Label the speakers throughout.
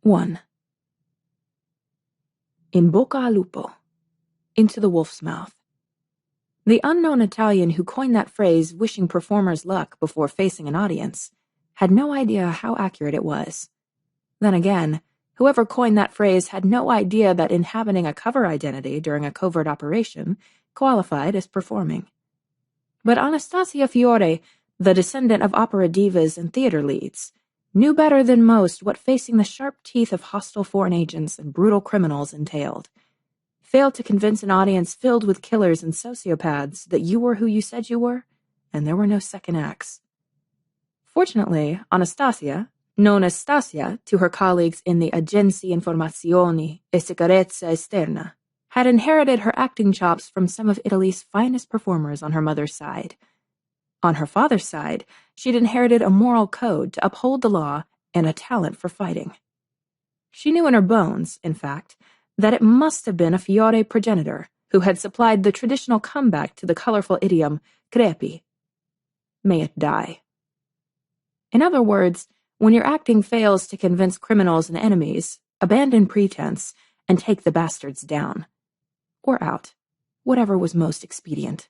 Speaker 1: 1. In bocca al lupo, into the wolf's mouth. The unknown Italian who coined that phrase, wishing performers luck before facing an audience, had no idea how accurate it was. Then again, whoever coined that phrase had no idea that inhabiting a cover identity during a covert operation qualified as performing. But Anastasia Fiore, the descendant of opera divas and theater leads, knew better than most what facing the sharp teeth of hostile foreign agents and brutal criminals entailed. Failed to convince an audience filled with killers and sociopaths that you were who you said you were, and there were no second acts. Fortunately, Anastasia, known as Stasia to her colleagues in the Agenzia Informazioni e Sicurezza Esterna, had inherited her acting chops from some of Italy's finest performers on her mother's side. On her father's side, she'd inherited a moral code to uphold the law and a talent for fighting. She knew in her bones, in fact, that it must have been a Fiore progenitor who had supplied the traditional comeback to the colorful idiom crepi. May it die. In other words, when your acting fails to convince criminals and enemies, abandon pretense and take the bastards down. Or out, whatever was most expedient.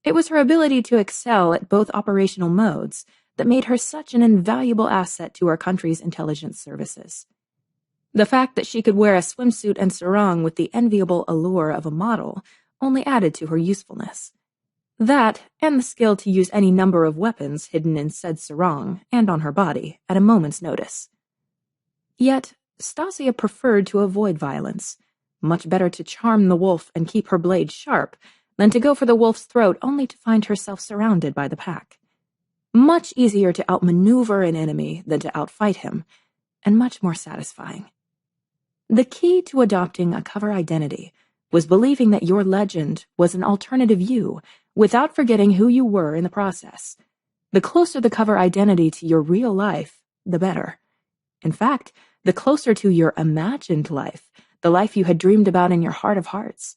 Speaker 1: It was her ability to excel at both operational modes that made her such an invaluable asset to our country's intelligence services. The fact that she could wear a swimsuit and sarong with the enviable allure of a model only added to her usefulness. That, and the skill to use any number of weapons hidden in said sarong and on her body at a moment's notice. Yet, Stasia preferred to avoid violence. Much better to charm the wolf and keep her blade sharp than to go for the wolf's throat only to find herself surrounded by the pack. Much easier to outmaneuver an enemy than to outfight him, and much more satisfying. The key to adopting a cover identity was believing that your legend was an alternative you, without forgetting who you were in the process. The closer the cover identity to your real life, the better. In fact, the closer to your imagined life, the life you had dreamed about in your heart of hearts,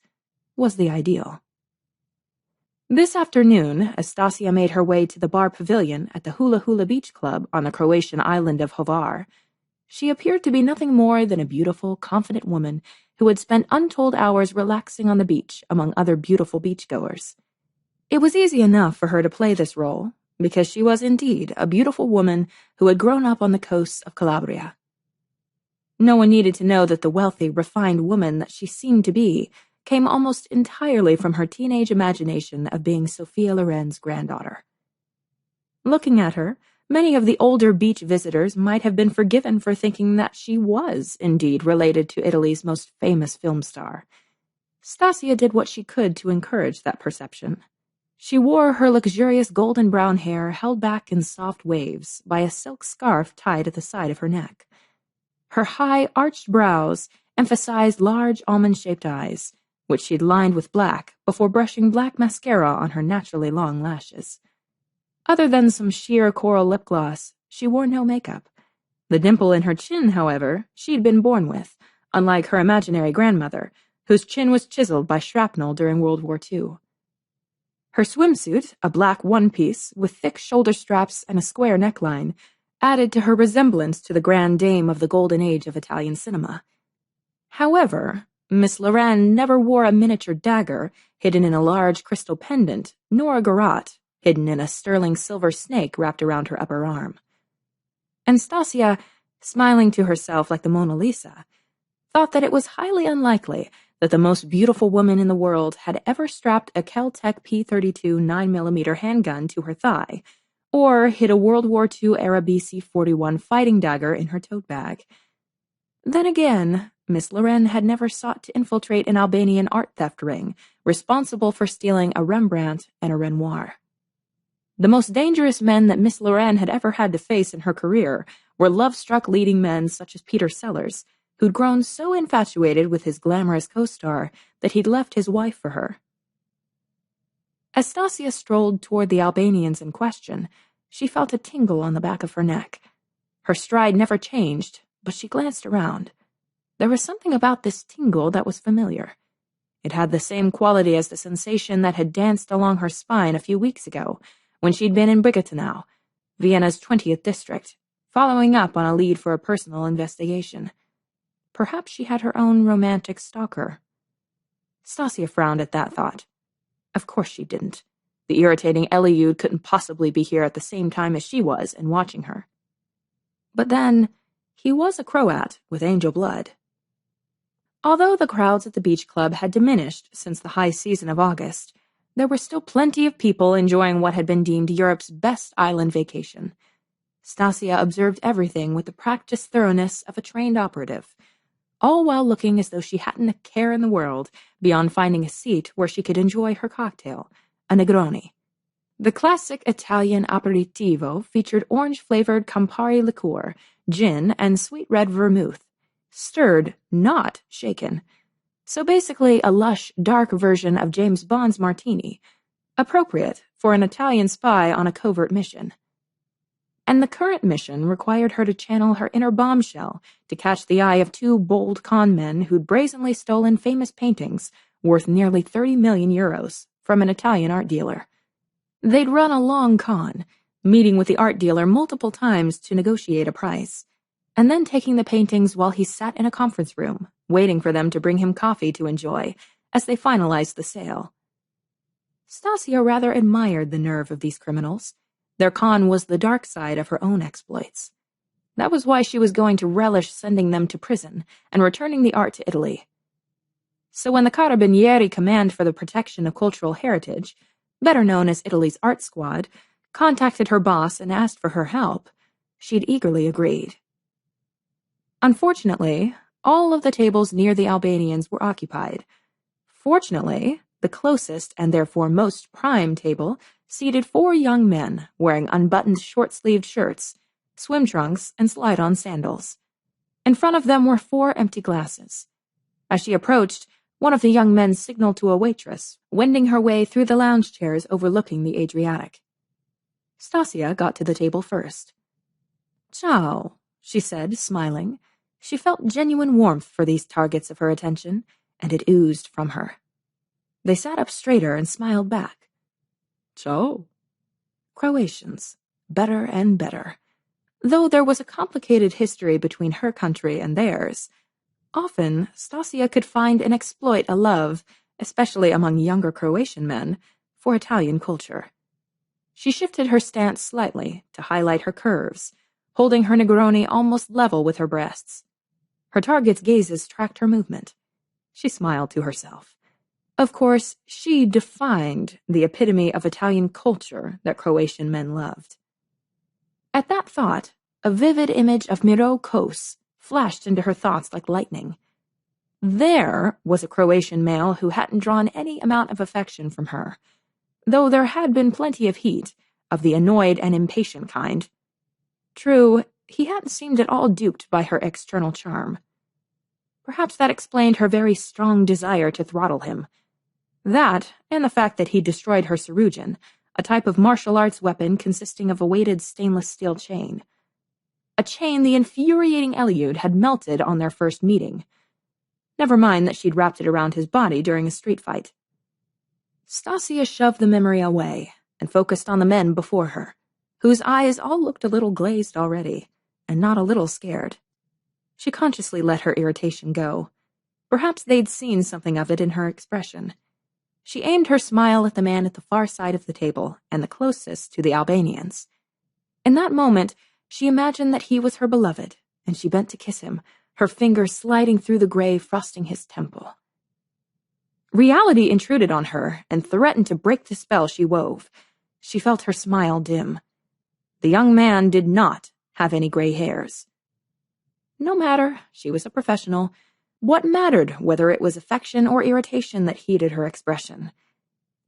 Speaker 1: was the ideal. This afternoon, as Stasia made her way to the bar pavilion at the Hula Hula Beach Club on the Croatian island of Hvar, she appeared to be nothing more than a beautiful, confident woman who had spent untold hours relaxing on the beach among other beautiful beachgoers. It was easy enough for her to play this role, because she was indeed a beautiful woman who had grown up on the coasts of Calabria. No one needed to know that the wealthy, refined woman that she seemed to be came almost entirely from her teenage imagination of being Sophia Loren's granddaughter. Looking at her, many of the older beach visitors might have been forgiven for thinking that she was indeed related to Italy's most famous film star. Stasia did what she could to encourage that perception. She wore her luxurious golden brown hair held back in soft waves by a silk scarf tied at the side of her neck. Her high, arched brows emphasized large almond-shaped eyes, which she'd lined with black before brushing black mascara on her naturally long lashes. Other than some sheer coral lip gloss, she wore no makeup. The dimple in her chin, however, she'd been born with, unlike her imaginary grandmother, whose chin was chiseled by shrapnel during World War II. Her swimsuit, a black one-piece with thick shoulder straps and a square neckline, added to her resemblance to the grand dame of the golden age of Italian cinema. However, Miss Loren never wore a miniature dagger hidden in a large crystal pendant, nor a garrote hidden in a sterling silver snake wrapped around her upper arm. And Stasia, smiling to herself like the Mona Lisa, thought that it was highly unlikely that the most beautiful woman in the world had ever strapped a Kel-Tec P-32 9mm handgun to her thigh, or hid a World War II era BC-41 fighting dagger in her tote bag. Then again, Miss Loren had never sought to infiltrate an Albanian art theft ring responsible for stealing a Rembrandt and a Renoir. The most dangerous men that Miss Loren had ever had to face in her career were love-struck leading men such as Peter Sellers, who'd grown so infatuated with his glamorous co-star that he'd left his wife for her. As Stasia strolled toward the Albanians in question, she felt a tingle on the back of her neck. Her stride never changed, but she glanced around. There was something about this tingle that was familiar. It had the same quality as the sensation that had danced along her spine a few weeks ago, when she'd been in Brigatenau, Vienna's 20th district, following up on a lead for a personal investigation. Perhaps she had her own romantic stalker. Stasia frowned at that thought. Of course she didn't. The irritating Elioud couldn't possibly be here at the same time as she was and watching her. But then, he was a Croat with angel blood. Although the crowds at the beach club had diminished since the high season of August, there were still plenty of people enjoying what had been deemed Europe's best island vacation. Stasia observed everything with the practiced thoroughness of a trained operative, all while looking as though she hadn't a care in the world beyond finding a seat where she could enjoy her cocktail, a Negroni. The classic Italian aperitivo featured orange-flavored Campari liqueur, gin, and sweet red vermouth, stirred, not shaken. So basically a lush, dark version of James Bond's martini, appropriate for an Italian spy on a covert mission. And the current mission required her to channel her inner bombshell to catch the eye of two bold con men who'd brazenly stolen famous paintings worth nearly 30 million euros from an Italian art dealer. They'd run a long con, meeting with the art dealer multiple times to negotiate a price, and then taking the paintings while he sat in a conference room, waiting for them to bring him coffee to enjoy as they finalized the sale. Stasia rather admired the nerve of these criminals. Their con was the dark side of her own exploits. That was why she was going to relish sending them to prison and returning the art to Italy. So when the Carabinieri Command for the Protection of Cultural Heritage, better known as Italy's Art Squad, contacted her boss and asked for her help, she'd eagerly agreed. Unfortunately, all of the tables near the Albanians were occupied. Fortunately, the closest and therefore most prime table seated 4 young men wearing unbuttoned short-sleeved shirts, swim trunks, and slide-on sandals. In front of them were 4 empty glasses. As she approached, one of the young men signaled to a waitress, wending her way through the lounge chairs overlooking the Adriatic. Stasia got to the table first. "Ciao," she said, smiling. She felt genuine warmth for these targets of her attention, and it oozed from her. They sat up straighter and smiled back. "Ciao." Croatians, better and better. Though there was a complicated history between her country and theirs, often Stasia could find and exploit a love, especially among younger Croatian men, for Italian culture. She shifted her stance slightly to highlight her curves, holding her Negroni almost level with her breasts. Her target's gazes tracked her movement. She smiled to herself. Of course, she defined the epitome of Italian culture that Croatian men loved. At that thought, a vivid image of Miro Kos flashed into her thoughts like lightning. There was a Croatian male who hadn't drawn any amount of affection from her, though there had been plenty of heat, of the annoyed and impatient kind. True, he hadn't seemed at all duped by her external charm. Perhaps that explained her very strong desire to throttle him. That, and the fact that he destroyed her surujin, a type of martial arts weapon consisting of a weighted stainless steel chain. A chain the infuriating Elioud had melted on their first meeting. Never mind that she'd wrapped it around his body during a street fight. Stasia shoved the memory away and focused on the men before her, whose eyes all looked a little glazed already, and not a little scared. She consciously let her irritation go. Perhaps they'd seen something of it in her expression. She aimed her smile at the man at the far side of the table and the closest to the Albanians. In that moment, she imagined that he was her beloved, and she bent to kiss him, her fingers sliding through the gray, frosting his temple. Reality intruded on her and threatened to break the spell she wove. She felt her smile dim. The young man did not have any gray hairs. No matter, she was a professional. What mattered whether it was affection or irritation that heated her expression?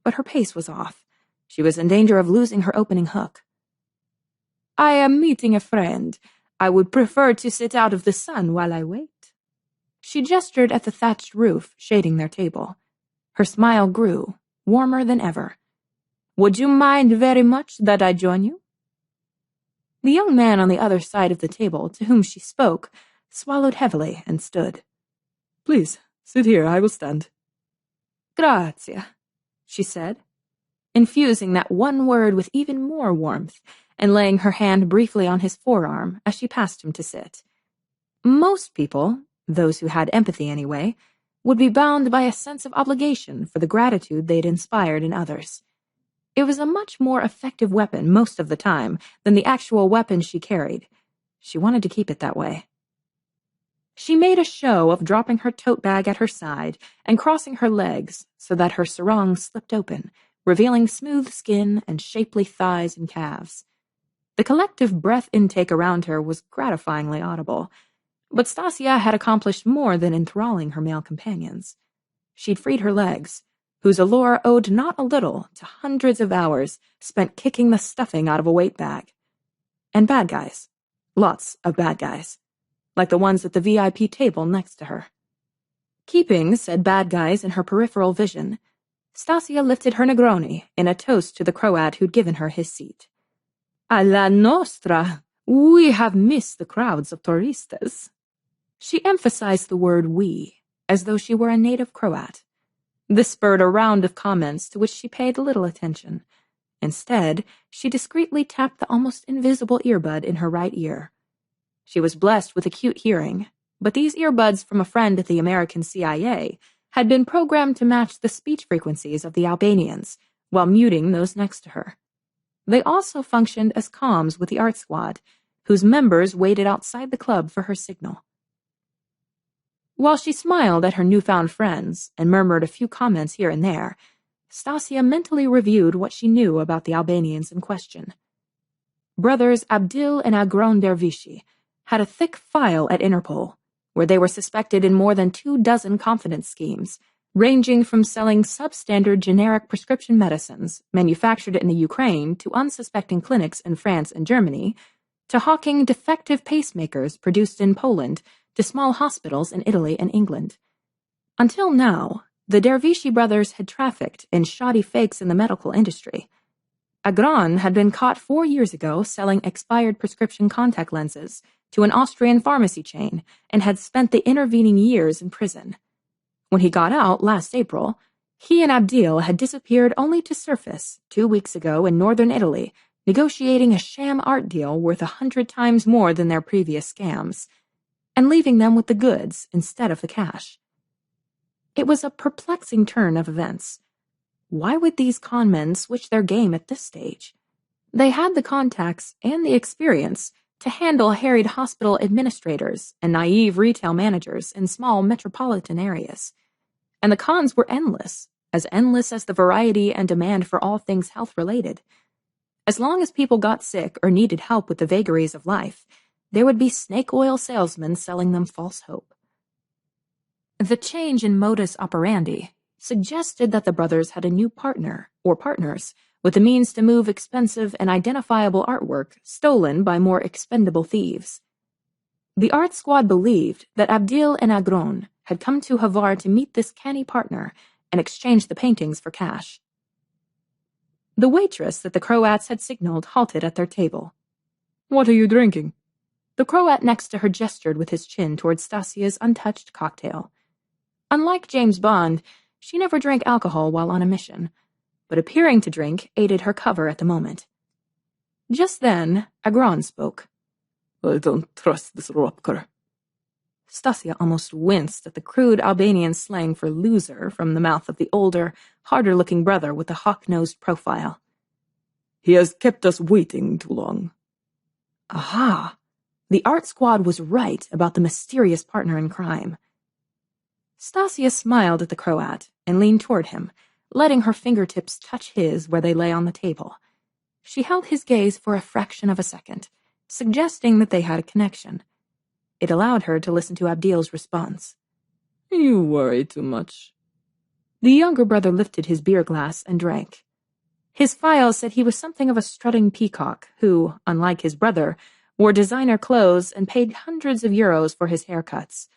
Speaker 1: But her pace was off. She was in danger of losing her opening hook. "I am meeting a friend. I would prefer to sit out of the sun while I wait." She gestured at the thatched roof shading their table. Her smile grew, warmer than ever. "Would you mind very much that I join you?" The young man on the other side of the table, to whom she spoke, swallowed heavily and stood. "Please, sit here, I will stand." "Grazie," she said, infusing that one word with even more warmth, and laying her hand briefly on his forearm as she passed him to sit. Most people, those who had empathy anyway, would be bound by a sense of obligation for the gratitude they'd inspired in others. It was a much more effective weapon most of the time than the actual weapon she carried. She wanted to keep it that way. She made a show of dropping her tote bag at her side and crossing her legs so that her sarong slipped open, revealing smooth skin and shapely thighs and calves. The collective breath intake around her was gratifyingly audible, but Stasia had accomplished more than enthralling her male companions. She'd freed her legs, whose allure owed not a little to hundreds of hours spent kicking the stuffing out of a weight bag. And bad guys. Lots of bad guys. Like the ones at the VIP table next to her. Keeping said bad guys in her peripheral vision, Stasia lifted her Negroni in a toast to the Croat who'd given her his seat. Alla nostra, we have missed the crowds of touristas. She emphasized the word we, as though she were a native Croat. This spurred a round of comments to which she paid little attention. Instead, she discreetly tapped the almost invisible earbud in her right ear. She was blessed with acute hearing, but these earbuds from a friend at the American CIA had been programmed to match the speech frequencies of the Albanians, while muting those next to her. They also functioned as comms with the art squad, whose members waited outside the club for her signal. While she smiled at her newfound friends and murmured a few comments here and there, Stasia mentally reviewed what she knew about the Albanians in question. Brothers Abdil and Agron Dervishi had a thick file at Interpol, where they were suspected in more than 24 confidence schemes, ranging from selling substandard generic prescription medicines manufactured in the Ukraine to unsuspecting clinics in France and Germany, to hawking defective pacemakers produced in Poland to small hospitals in Italy and England. Until now, the Dervishi brothers had trafficked in shoddy fakes in the medical industry. Agron had been caught 4 years ago selling expired prescription contact lenses to an Austrian pharmacy chain and had spent the intervening years in prison. When he got out last April, he and Abdil had disappeared only to surface 2 weeks ago in northern Italy, negotiating a sham art deal worth 100 times more than their previous scams, and leaving them with the goods instead of the cash. It was a perplexing turn of events. Why would these con men switch their game at this stage? They had the contacts and the experience to handle harried hospital administrators and naive retail managers in small metropolitan areas. And the cons were endless as the variety and demand for all things health-related. As long as people got sick or needed help with the vagaries of life, there would be snake oil salesmen selling them false hope. The change in modus operandi suggested that the brothers had a new partner, or partners, with the means to move expensive and identifiable artwork stolen by more expendable thieves. The art squad believed that Abdil and Agron had come to Hvar to meet this canny partner and exchange the paintings for cash. The waitress that the Croats had signaled halted at their table. "What are you drinking?" The Croat next to her gestured with his chin towards Stasia's untouched cocktail. Unlike James Bond, she never drank alcohol while on a mission, but appearing to drink aided her cover at the moment. Just then, Agron spoke. "I don't trust this Ropker." Stasia almost winced at the crude Albanian slang for loser from the mouth of the older, harder-looking brother with the hawk-nosed profile. "He has kept us waiting too long." Aha! The art squad was right about the mysterious partner in crime. Stasia smiled at the Croat and leaned toward him, letting her fingertips touch his where they lay on the table. She held his gaze for a fraction of a second, suggesting that they had a connection. It allowed her to listen to Abdil's response. "You worry too much." The younger brother lifted his beer glass and drank. His file said he was something of a strutting peacock who, unlike his brother, wore designer clothes and paid hundreds of euros for his haircuts.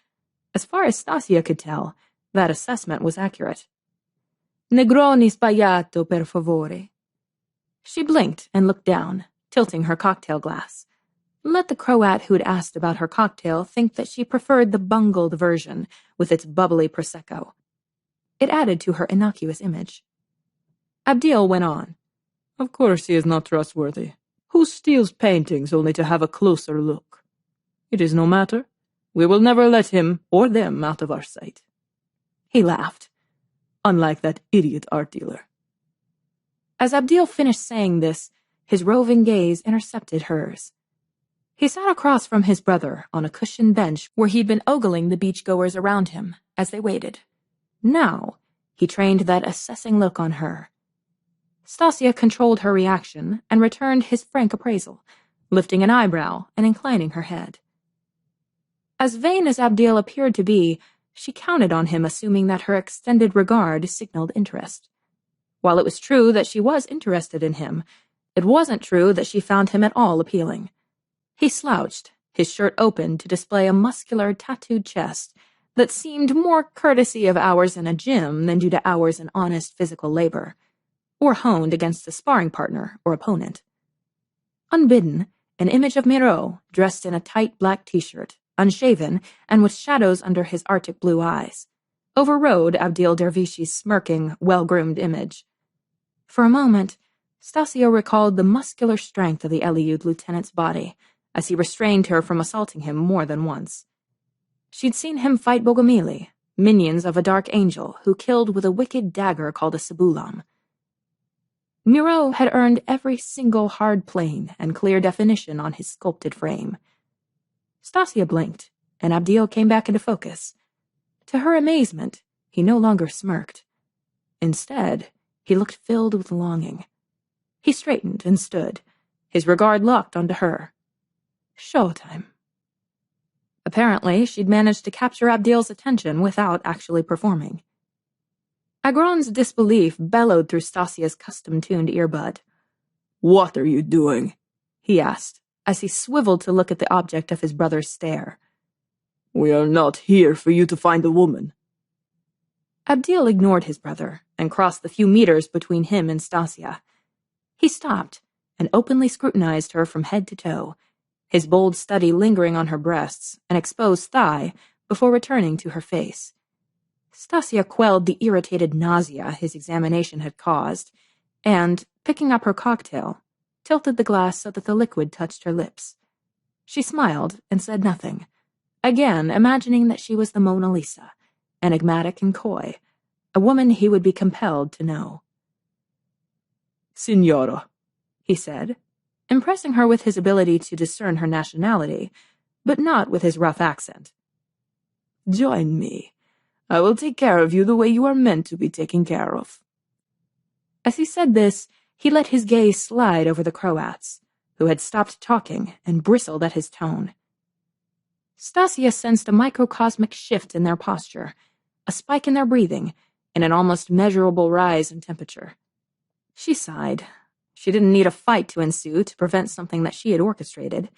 Speaker 1: As far as Stasia could tell, that assessment was accurate. "Negroni sbagliato, per favore." She blinked and looked down, tilting her cocktail glass. Let the Croat who had asked about her cocktail think that she preferred the bungled version with its bubbly Prosecco. It added to her innocuous image. Abdil went on. "Of course he is not trustworthy.
Speaker 2: Who steals paintings only to have a closer look? It is no matter. We will never let him or them out of our sight." He laughed. "Unlike that idiot art dealer."
Speaker 1: As Abdil finished saying this, his roving gaze intercepted hers. He sat across from his brother on a cushioned bench where he'd been ogling the beachgoers around him as they waited. Now, he trained that assessing look on her. Stasia controlled her reaction and returned his frank appraisal, lifting an eyebrow and inclining her head. As vain as Abdil appeared to be, she counted on him assuming that her extended regard signaled interest. While it was true that she was interested in him, it wasn't true that she found him at all appealing. He slouched, his shirt open to display a muscular, tattooed chest that seemed more courtesy of hours in a gym than due to hours in honest physical labor, or honed against a sparring partner or opponent. Unbidden, an image of Miro, dressed in a tight black t-shirt, unshaven, and with shadows under his arctic blue eyes, overrode Abdil Dervishi's smirking, well-groomed image. For a moment, Stasia recalled the muscular strength of the Elioud lieutenant's body, as he restrained her from assaulting him more than once. She'd seen him fight Bogomili, minions of a dark angel who killed with a wicked dagger called a sabulam. Miro had earned every single hard plane and clear definition on his sculpted frame. Stasia blinked, and Abdil came back into focus. To her amazement, he no longer smirked. Instead, he looked filled with longing. He straightened and stood, his regard locked onto her. Showtime. Apparently, she'd managed to capture Abdil's attention without actually performing. Agron's disbelief bellowed through Stasia's custom-tuned earbud. "What are you doing?" he asked, as he swiveled to look at the object of his brother's stare. "We are not here for you to find a woman." Abdil ignored his brother and crossed the few meters between him and Stasia. He stopped and openly scrutinized her from head to toe, his bold study lingering on her breasts and exposed thigh before returning to her face. Stasia quelled the irritated nausea his examination had caused, and, picking up her cocktail, tilted the glass so that the liquid touched her lips. She smiled and said nothing, again imagining that she was the Mona Lisa, enigmatic and coy, a woman he would be compelled to know. "Signora," he said, impressing her with his ability to discern her nationality, but not with his rough accent. "Join me. I will take care of you the way you are meant to be taken care of." As he said this, he let his gaze slide over the Croats, who had stopped talking and bristled at his tone. Stasia sensed a microcosmic shift in their posture, a spike in their breathing, and an almost measurable rise in temperature. She sighed. She didn't need a fight to ensue to prevent something that she had orchestrated.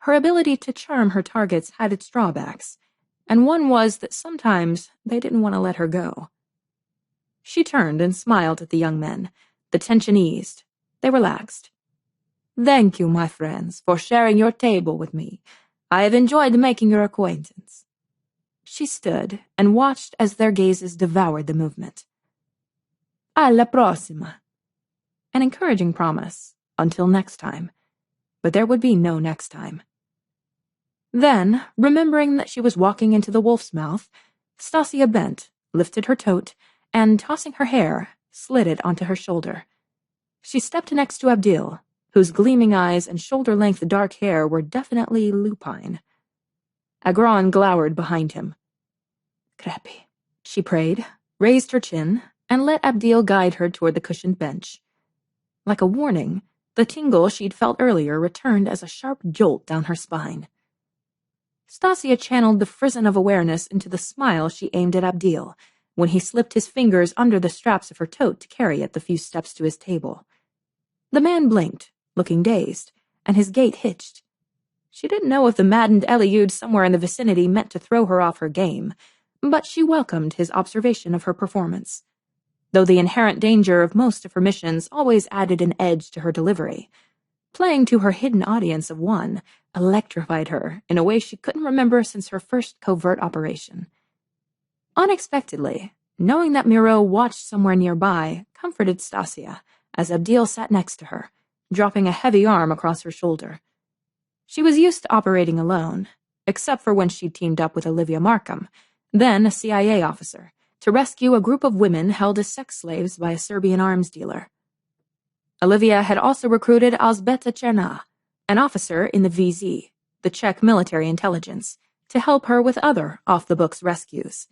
Speaker 1: Her ability to charm her targets had its drawbacks, and one was that sometimes they didn't want to let her go. She turned and smiled at the young men. The tension eased. They relaxed. "Thank you, my friends, for sharing your table with me. I have enjoyed making your acquaintance." She stood and watched as their gazes devoured the movement. "Alla prossima." An encouraging promise, until next time. But there would be no next time. Then, remembering that she was walking into the wolf's mouth, Stasia bent, lifted her tote, and, tossing her hair, slid it onto her shoulder. She stepped next to Abdil, whose gleaming eyes and shoulder-length dark hair were definitely lupine. Agron glowered behind him. "Crepi," she prayed, raised her chin, and let Abdil guide her toward the cushioned bench. Like a warning, the tingle she'd felt earlier returned as a sharp jolt down her spine. Stasia channeled the frisson of awareness into the smile she aimed at Abdil when he slipped his fingers under the straps of her tote to carry it the few steps to his table. The man blinked, looking dazed, and his gait hitched. She didn't know if the maddened Elioud somewhere in the vicinity meant to throw her off her game, but she welcomed his observation of her performance. Though the inherent danger of most of her missions always added an edge to her delivery, playing to her hidden audience of one electrified her in a way she couldn't remember since her first covert operation. Unexpectedly, knowing that Miro watched somewhere nearby comforted Stasia as Abdil sat next to her, dropping a heavy arm across her shoulder. She was used to operating alone, except for when she teamed up with Olivia Markham, then a CIA officer, to rescue a group of women held as sex slaves by a Serbian arms dealer. Olivia had also recruited Alzbeta Cherna, an officer in the VZ, the Czech military intelligence, to help her with other off-the-books rescues.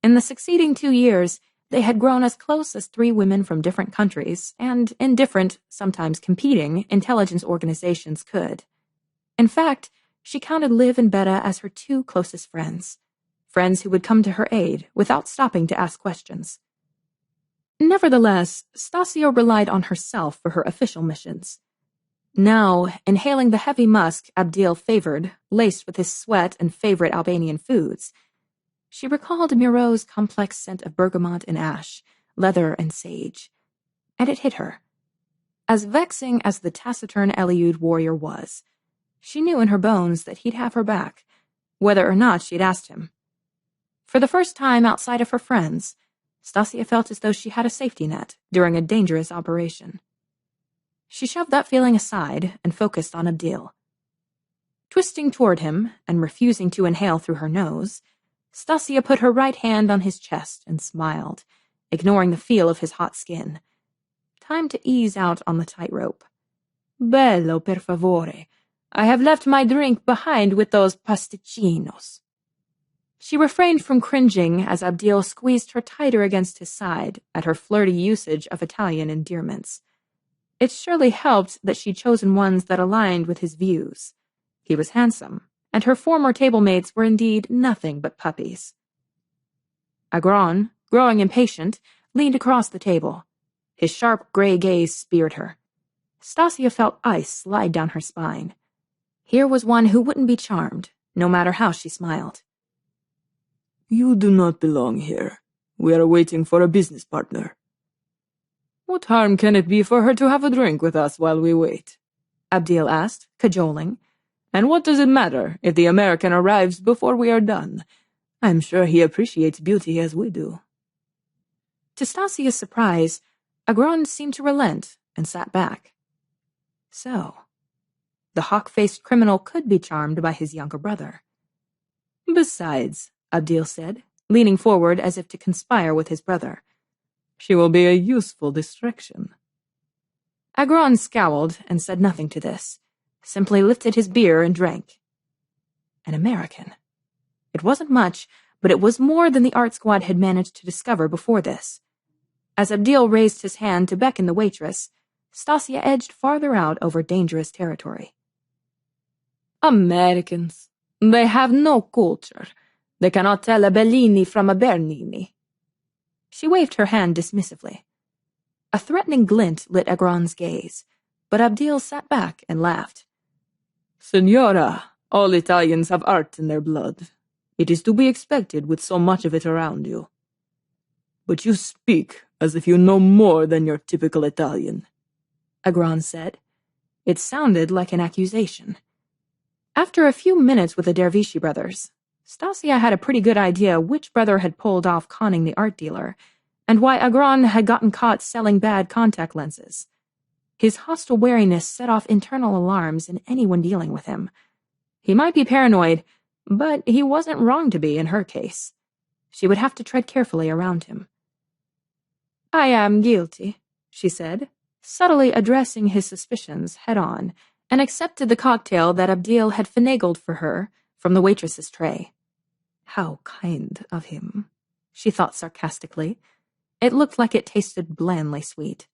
Speaker 1: In the succeeding 2 years, they had grown as close as 3 women from different countries and in different, sometimes competing, intelligence organizations could. In fact, she counted Liv and Beta as her 2 closest friends who would come to her aid without stopping to ask questions. Nevertheless, Stasia relied on herself for her official missions. Now, inhaling the heavy musk Abdil favored, laced with his sweat and favorite Albanian foods, she recalled Miro's complex scent of bergamot and ash, leather and sage, and it hit her. As vexing as the taciturn Elioud warrior was, she knew in her bones that he'd have her back, whether or not she'd asked him. For the first time outside of her friends, Stasia felt as though she had a safety net during a dangerous operation. She shoved that feeling aside and focused on Abdil. Twisting toward him and refusing to inhale through her nose, Stasia put her right hand on his chest and smiled, ignoring the feel of his hot skin. Time to ease out on the tightrope. Bello, per favore. I have left my drink behind with those pasticcinos. She refrained from cringing as Abdil squeezed her tighter against his side at her flirty usage of Italian endearments. It surely helped that she'd chosen ones that aligned with his views. He was handsome, and her former table-mates were indeed nothing but puppies. Agron, growing impatient, leaned across the table. His sharp gray gaze speared her. Stasia felt ice slide down her spine. Here was one who wouldn't be charmed, no matter how she smiled.
Speaker 2: You do not belong here. We are waiting for a business partner. What harm can it be for her to have a drink with us while we wait? Abdil asked, cajoling. And what does it matter if the American arrives before we are done? I'm sure he appreciates beauty as we do.
Speaker 1: To Stasia's surprise, Agron seemed to relent and sat back. So, the hawk-faced criminal could be charmed by his younger brother.
Speaker 2: Besides,
Speaker 1: Abdil said, leaning forward as if to conspire with his brother,
Speaker 2: she will be a useful distraction.
Speaker 1: Agron scowled and said nothing to this, simply lifted his beer and drank. An American. It wasn't much, but it was more than the art squad had managed to discover before this. As Abdil raised his hand to beckon the waitress, Stasia edged farther out over dangerous territory.
Speaker 2: Americans. They have no culture. They cannot tell a Bellini from a Bernini.
Speaker 1: She waved her hand dismissively. A threatening glint lit Agron's gaze, but Abdil sat back and laughed.
Speaker 2: Signora, all Italians have art in their blood. It is to be expected with so much of it around you. But you speak as if you know more than your typical Italian,
Speaker 1: Agron said. It sounded like an accusation. After a few minutes with the Dervishi brothers, Stasia had a pretty good idea which brother had pulled off conning the art dealer, and why Agron had gotten caught selling bad contact lenses. His hostile wariness set off internal alarms in anyone dealing with him. He might be paranoid, but he wasn't wrong to be in her case. She would have to tread carefully around him. I am guilty, she said, subtly addressing his suspicions head-on, and accepted the cocktail that Abdil had finagled for her from the waitress's tray. How kind of him, she thought sarcastically. It looked like it tasted blandly sweet.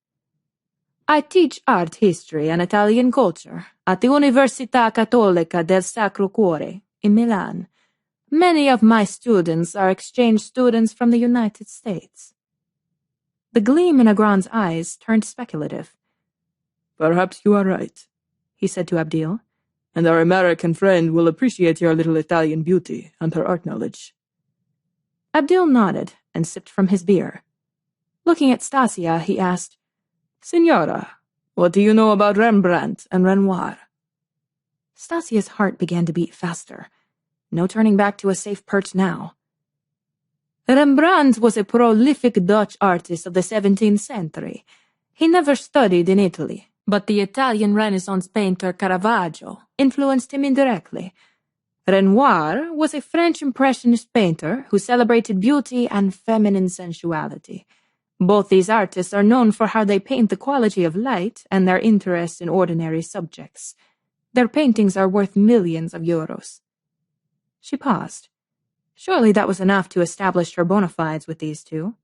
Speaker 1: I teach art history and Italian culture at the Università Cattolica del Sacro Cuore in Milan. Many of my students are exchange students from the United States. The gleam in Agron's eyes turned speculative.
Speaker 2: Perhaps you are right, he said to Abdil, and our American friend will appreciate your little Italian beauty and her art knowledge.
Speaker 1: Abdil nodded and sipped from his beer. Looking at Stasia, he asked,
Speaker 2: Signora, what do you know about Rembrandt and Renoir?
Speaker 1: Stasia's heart began to beat faster. No turning back to a safe perch now. Rembrandt was a prolific Dutch artist of the 17th century. He never studied in Italy, But the Italian Renaissance painter Caravaggio influenced him indirectly. Renoir was a French Impressionist painter who celebrated beauty and feminine sensuality. Both these artists are known for how they paint the quality of light and their interest in ordinary subjects. Their paintings are worth millions of euros. She paused. Surely that was enough to establish her bona fides with these two.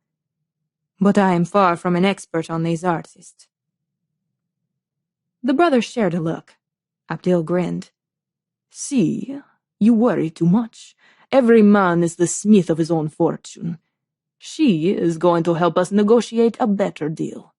Speaker 1: But I am far from an expert on these artists. The brothers shared a look. Abdil grinned. See, you worry too much. Every man is the smith of his own fortune. She is going to help us negotiate a better deal.